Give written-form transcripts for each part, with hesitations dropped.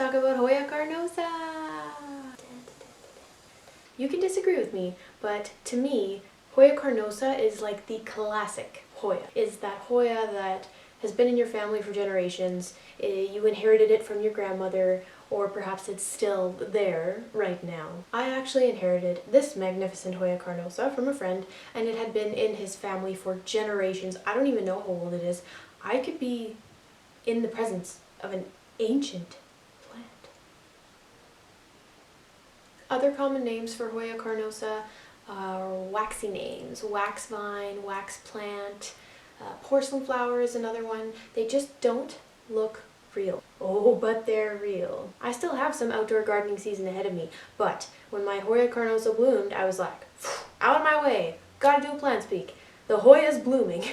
talk about Hoya Carnosa! You can disagree with me, but to me, Hoya Carnosa is like the classic Hoya. Is that Hoya that has been in your family for generations, you inherited it from your grandmother, or perhaps it's still there right now. I actually inherited this magnificent Hoya Carnosa from a friend, and it had been in his family for generations. I don't even know how old it is. I could be in the presence of an ancient plant. Other common names for Hoya Carnosa are waxy names. Wax vine, wax plant, porcelain flower is another one. They just don't look real. Oh, but they're real. I still have some outdoor gardening season ahead of me, but when my Hoya Carnosa bloomed, I was like, out of my way, gotta do a plant speak. The Hoya's blooming.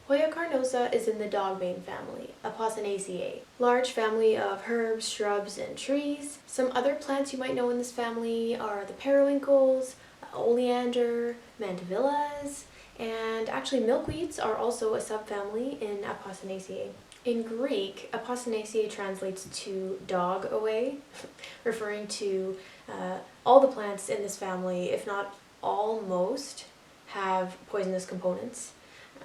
Hoya Carnosa is in the dogbane family, Apocynaceae. Large family of herbs, shrubs, and trees. Some other plants you might know in this family are the periwinkles, oleander, mandevillas, and actually milkweeds are also a subfamily in Apocynaceae. In Greek, Apocynaceae translates to dog away, referring to all the plants in this family, if not almost, have poisonous components.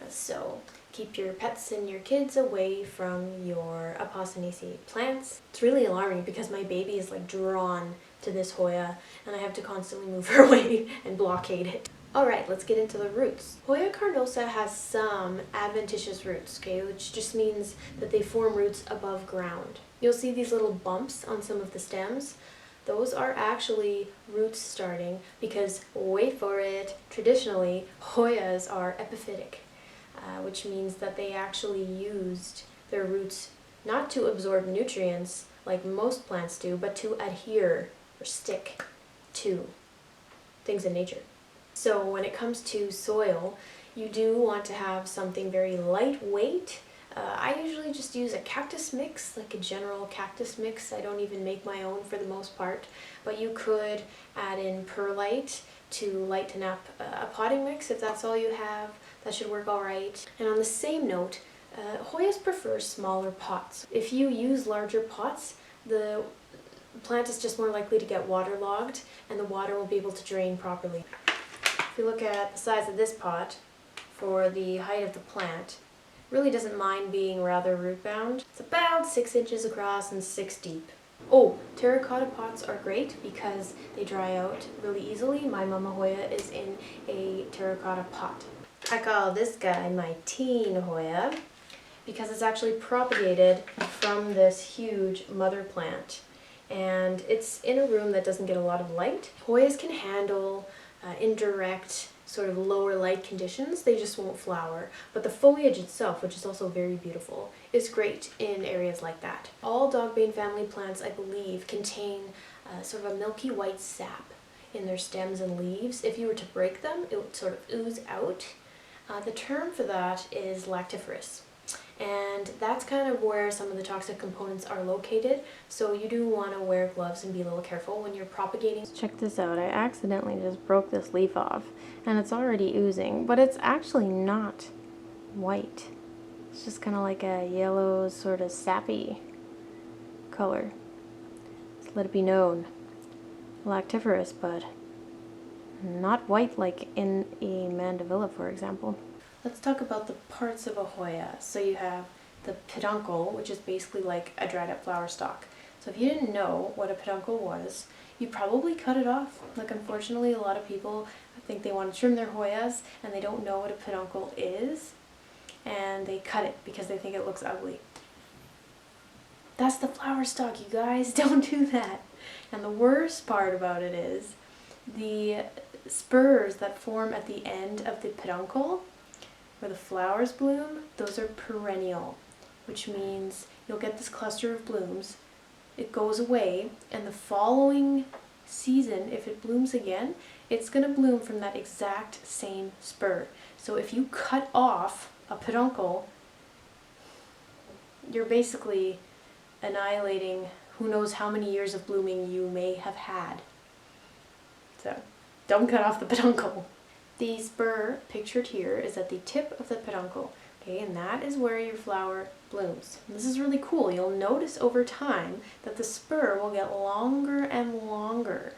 So keep your pets and your kids away from your Apocynaceae plants. It's really alarming because my baby is like drawn to this Hoya and I have to constantly move her away and blockade it. Alright, let's get into the roots. Hoya Carnosa has some adventitious roots, okay, which just means that they form roots above ground. You'll see these little bumps on some of the stems. Those are actually roots starting because, wait for it, traditionally Hoyas are epiphytic, which means that they actually used their roots not to absorb nutrients like most plants do, but to adhere or stick to things in nature. So when it comes to soil, you do want to have something very lightweight. I usually just use a cactus mix, like a general cactus mix. I don't even make my own for the most part, but you could add in perlite to lighten up a potting mix if that's all you have. That should work all right. And on the same note, Hoyas prefer smaller pots. If you use larger pots, the plant is just more likely to get waterlogged and the water will be able to drain properly. If you look at the size of this pot for the height of the plant, it really doesn't mind being rather root bound. It's about 6 inches across and 6 deep. Oh, terracotta pots are great because they dry out really easily. My Mama Hoya is in a terracotta pot. I call this guy my teen Hoya because it's actually propagated from this huge mother plant. And it's in a room that doesn't get a lot of light. Hoyas can handle indirect sort of lower light conditions, they just won't flower. But the foliage itself, which is also very beautiful, is great in areas like that. All dogbane family plants, I believe, contain sort of a milky white sap in their stems and leaves. If you were to break them, it would sort of ooze out. The term for that is lactiferous. And that's kind of where some of the toxic components are located, so you do want to wear gloves and be a little careful when you're propagating. Check this out, I accidentally just broke this leaf off and it's already oozing, but it's actually not white. It's just kind of like a yellow sort of sappy color. Just let it be known, lactiferous, but not white like in a mandevilla, for example. Let's talk about the parts of a Hoya. So you have the peduncle, which is basically like a dried up flower stalk. So if you didn't know what a peduncle was, you probably cut it off. Like, unfortunately, a lot of people think they want to trim their Hoyas and they don't know what a peduncle is, and they cut it because they think it looks ugly. That's the flower stalk, you guys. Don't do that. And the worst part about it is the spurs that form at the end of the peduncle where the flowers bloom, those are perennial, which means you'll get this cluster of blooms, it goes away, and the following season, if it blooms again, it's going to bloom from that exact same spur. So if you cut off a peduncle, you're basically annihilating who knows how many years of blooming you may have had. So don't cut off the peduncle. The spur pictured here is at the tip of the peduncle. Okay, and that is where your flower blooms. This is really cool. You'll notice over time that the spur will get longer and longer.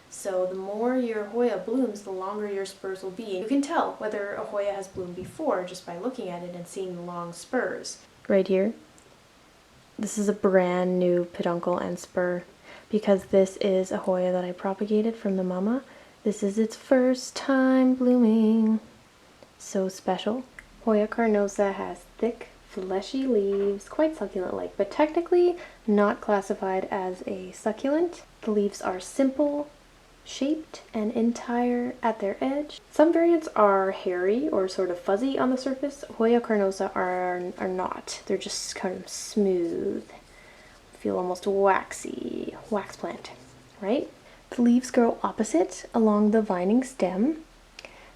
So the more your Hoya blooms, the longer your spurs will be. You can tell whether a Hoya has bloomed before just by looking at it and seeing the long spurs. Right here, this is a brand new peduncle and spur because this is a Hoya that I propagated from the mama. This is its first time blooming. So special. Hoya carnosa has thick, fleshy leaves, quite succulent-like, but technically not classified as a succulent. The leaves are simple, shaped, and entire at their edge. Some variants are hairy or sort of fuzzy on the surface. Hoya carnosa are not. They're just kind of smooth. Feel almost waxy, wax plant, right? The leaves grow opposite along the vining stem.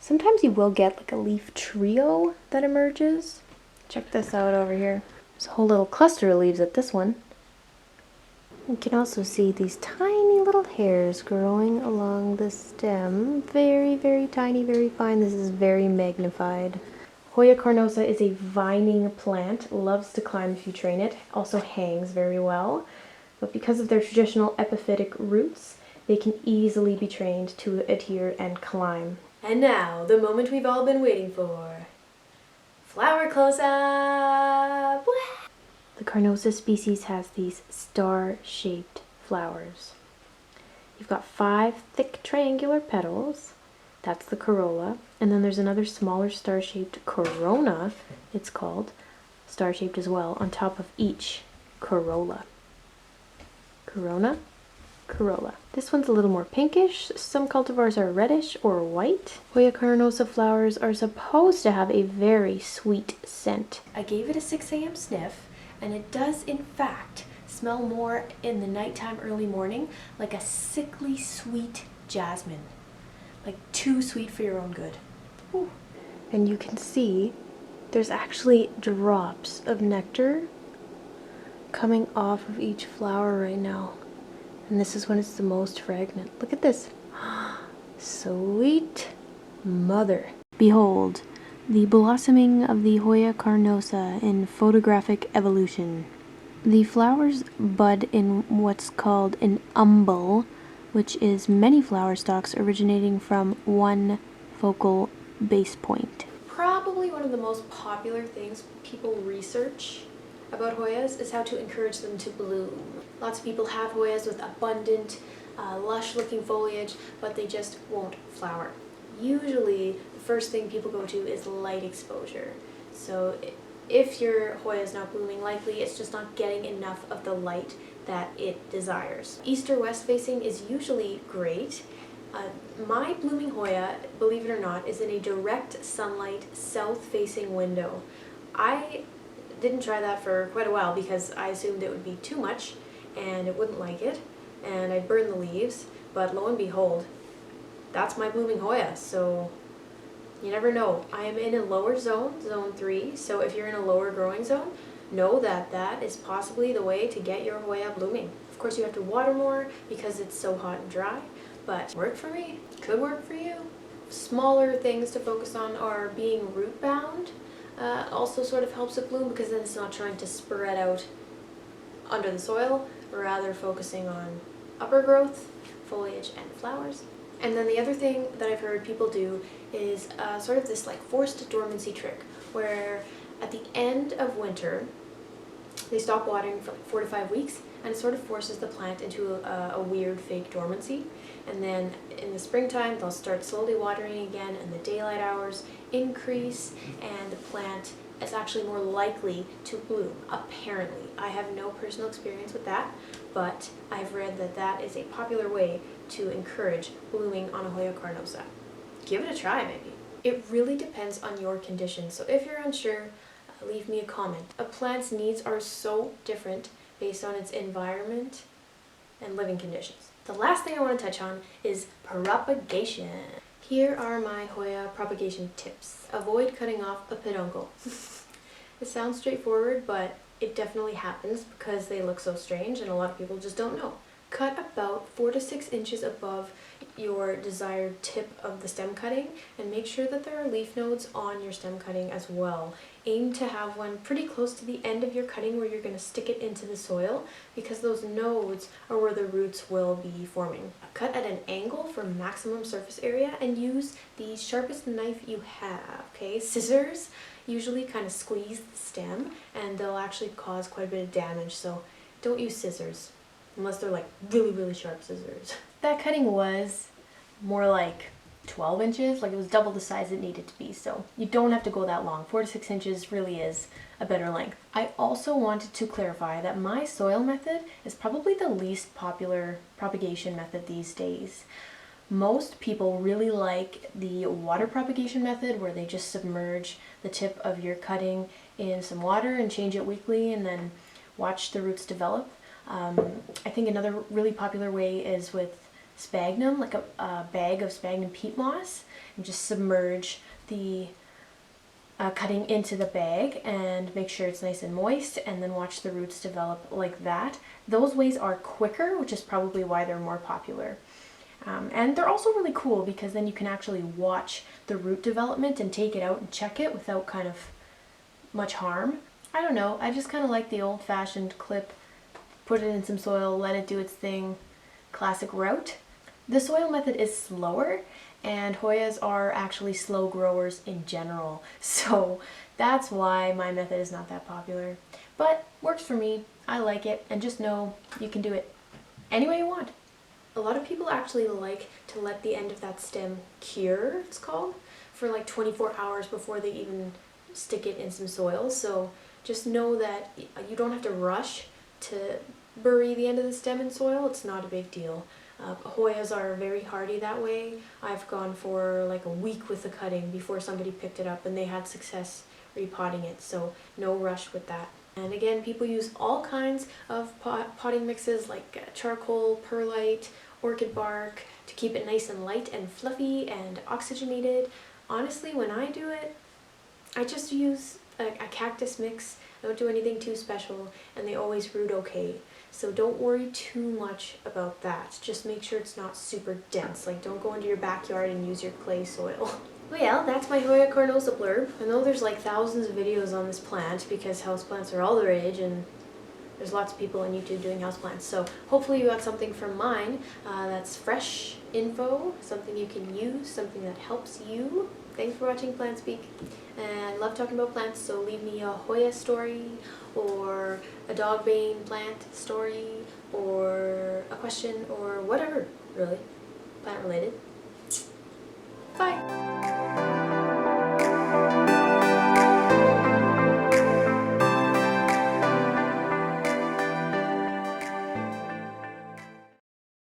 Sometimes you will get like a leaf trio that emerges. Check this out over here. There's a whole little cluster of leaves at this one. You can also see these tiny little hairs growing along the stem. Very, very tiny, very fine. This is very magnified. Hoya carnosa is a vining plant, loves to climb if you train it, also hangs very well. But because of their traditional epiphytic roots, they can easily be trained to adhere and climb. And now, the moment we've all been waiting for. Flower close-up! The carnosa species has these star-shaped flowers. You've got 5 thick triangular petals. That's the corolla. And then there's another smaller star-shaped corona, it's called, star-shaped as well, on top of each corolla. Corona, corolla. This one's a little more pinkish. Some cultivars are reddish or white. Hoya carnosa flowers are supposed to have a very sweet scent. I gave it a 6 a.m. sniff, and it does in fact smell more in the nighttime, early morning, like a sickly sweet jasmine. Like too sweet for your own good. Ooh. And you can see there's actually drops of nectar coming off of each flower right now. And this is when it's the most fragrant. Look at this. Sweet mother. Behold, the blossoming of the Hoya carnosa in photographic evolution. The flowers bud in what's called an umbel, which is many flower stalks originating from one focal base point. Probably one of the most popular things people research about Hoyas is how to encourage them to bloom. Lots of people have Hoyas with abundant, lush-looking foliage, but they just won't flower. Usually, the first thing people go to is light exposure. So if your Hoya is not blooming, likely it's just not getting enough of the light that it desires. East or west facing is usually great. My blooming Hoya, believe it or not, is in a direct sunlight south-facing window. I didn't try that for quite a while because I assumed it would be too much and it wouldn't like it and I'd burn the leaves, but lo and behold, that's my blooming Hoya. So you never know. I am in a lower zone, zone 3, so if you're in a lower growing zone, know that that is possibly the way to get your Hoya blooming. Of course you have to water more because it's so hot and dry, but worked for me, could work for you. Smaller things to focus on are being root bound. Also sort of helps it bloom because then it's not trying to spread out under the soil, rather focusing on upper growth, foliage, and flowers. And then the other thing that I've heard people do is sort of this like forced dormancy trick, where at the end of winter, they stop watering for like 4 to 5 weeks, and it sort of forces the plant into a weird fake dormancy. And then in the springtime, they'll start slowly watering again, and the daylight hours increase, and the plant is actually more likely to bloom, apparently. I have no personal experience with that, but I've read that that is a popular way to encourage blooming on a Hoya carnosa. Give it a try, maybe. It really depends on your conditions, so if you're unsure, leave me a comment. A plant's needs are so different based on its environment and living conditions. The last thing I want to touch on is propagation. Here are my Hoya propagation tips. Avoid cutting off a peduncle. It sounds straightforward, but it definitely happens because they look so strange and a lot of people just don't know. cut about 4 to 6 inches above your desired tip of the stem cutting, and make sure that there are leaf nodes on your stem cutting as well. Aim to have one pretty close to the end of your cutting where you're going to stick it into the soil, because those nodes are where the roots will be forming. Cut at an angle for maximum surface area and use the sharpest knife you have, okay? Scissors usually kind of squeeze the stem and they'll actually cause quite a bit of damage, so don't use scissors unless they're like really sharp scissors. That cutting was more like 12 inches, like it was double the size it needed to be, so you don't have to go that long. 4 to 6 inches really is a better length. I also wanted to clarify that my soil method is probably the least popular propagation method these days. Most people really like the water propagation method, where they just submerge the tip of your cutting in some water and change it weekly and then watch the roots develop. I think another really popular way is with spaghnum, like a bag of spaghnum peat moss, and just submerge the cutting into the bag and make sure it's nice and moist, and then watch the roots develop like that. Those ways are quicker, which is probably why they're more popular. And they're also really cool because then you can actually watch the root development and take it out and check it without kind of much harm. I don't know, I just kind of like the old-fashioned clip, put it in some soil, let it do its thing, classic route. The soil method is slower, and Hoyas are actually slow growers in general, so that's why my method is not that popular. But works for me, I like it, and just know you can do it any way you want. A lot of people actually like to let the end of that stem cure, it's called, for like 24 hours before they even stick it in some soil, so just know that you don't have to rush to bury the end of the stem in soil. It's not a big deal. Hoyas are very hardy that way. I've gone for like a week with the cutting before somebody picked it up and they had success repotting it, so no rush with that. And again, people use all kinds of potting mixes like charcoal, perlite, orchid bark to keep it nice and light and fluffy and oxygenated. Honestly, when I do it, I just use a cactus mix. I don't do anything too special, and they always root okay. So don't worry too much about that. Just make sure it's not super dense. Like, don't go into your backyard and use your clay soil. Well, that's my Hoya Carnosa blurb. I know there's like thousands of videos on this plant because houseplants are all the rage, and there's lots of people on YouTube doing houseplants. So hopefully you got something from mine that's fresh info, something you can use, something that helps you. Thanks for watching Plant Speak. And I love talking about plants, so leave me a Hoya story or a dog bane plant story or a question or whatever, really, plant related. Bye!